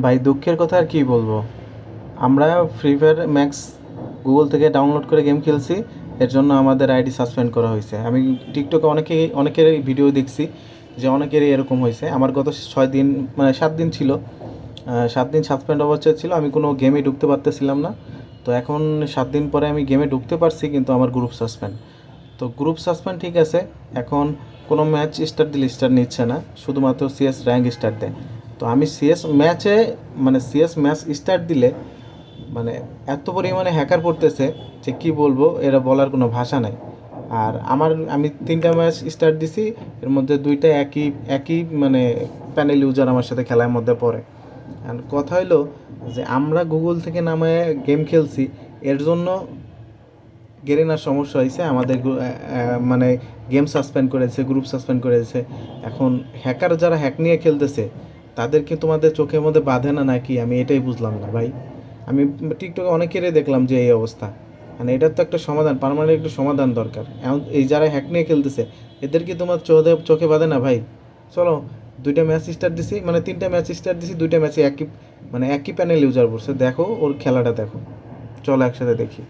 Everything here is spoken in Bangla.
ভাই দুঃখের কথা আর কি বলবো। আমরা ফ্রি ফায়ার ম্যাক্স গুগল থেকে ডাউনলোড করে গেম খেলছি, এর জন্য আমাদের আইডি সাসপেন্ড করা হয়েছে। আমি টিকটকে অনেকের ভিডিও দেখছি যে অনেকেরই এরকম হয়েছে। আমার গত 6 দিন, মানে 7 দিন ছিল, 7 দিন সাসপেন্ড অবস্থায় ছিল। আমি কোনো গেমে ঢুকতে পারতেছিলাম না। তো এখন 7 দিন পরে আমি গেমে ঢুকতে পারছি, কিন্তু আমার গ্রুপ সাসপেন্ড। তো গ্রুপ সাসপেন্ড ঠিক আছে। এখন কোনো ম্যাচ স্টার্ট দিলে স্টার নিচ্ছে না, শুধুমাত্র সিএস র্যাঙ্ক স্টার দেয়। তো আমি সিএস ম্যাচে, মানে সিএস ম্যাচ স্টার্ট দিলে মানে এত পরিমাণে হ্যাকার পড়তেছে যে কি বলবো, এরা বলার কোনো ভাষা নাই। আর আমি 3টা ম্যাচ স্টার্ট দিছি, এর মধ্যে 2টা একই একই মানে প্যানেল ইউজার আমার সাথে খেলার মধ্যে পড়ে। আর কথা হলো যে আমরা গুগল থেকে নামায় গেম খেলছি, এর জন্য গেরিনার সমস্যা হয়েছে। আমাদের মানে গেম সাসপেন্ড করেছে, গ্রুপ সাসপেন্ড করেছে। এখন হ্যাকার যারা হ্যাক নিয়ে খেলতেছে, তাদেরকে তোমাদের চোখের মধ্যে বাঁধে না নাকি, আমি এটাই বুঝলাম না ভাই। আমি টিকটকে অনেকেরই দেখলাম যে এই অবস্থা। মানে এটার তো একটা সমাধান, পার্মানেন্ট একটা সমাধান দরকার। এখন এই যারা হ্যাক নিয়ে খেলতেছে, এদের কি তোমার চোখে বাঁধে না ভাই? চলো, 2টা ম্যাচ স্টার্ট দিছি, মানে 3টা ম্যাচ স্টার্ট দিছি, 2টা ম্যাচে একই, মানে একই প্যানেল ইউজার পড়ছে। দেখো ওর খেলাটা দেখো, চলো একসাথে দেখি।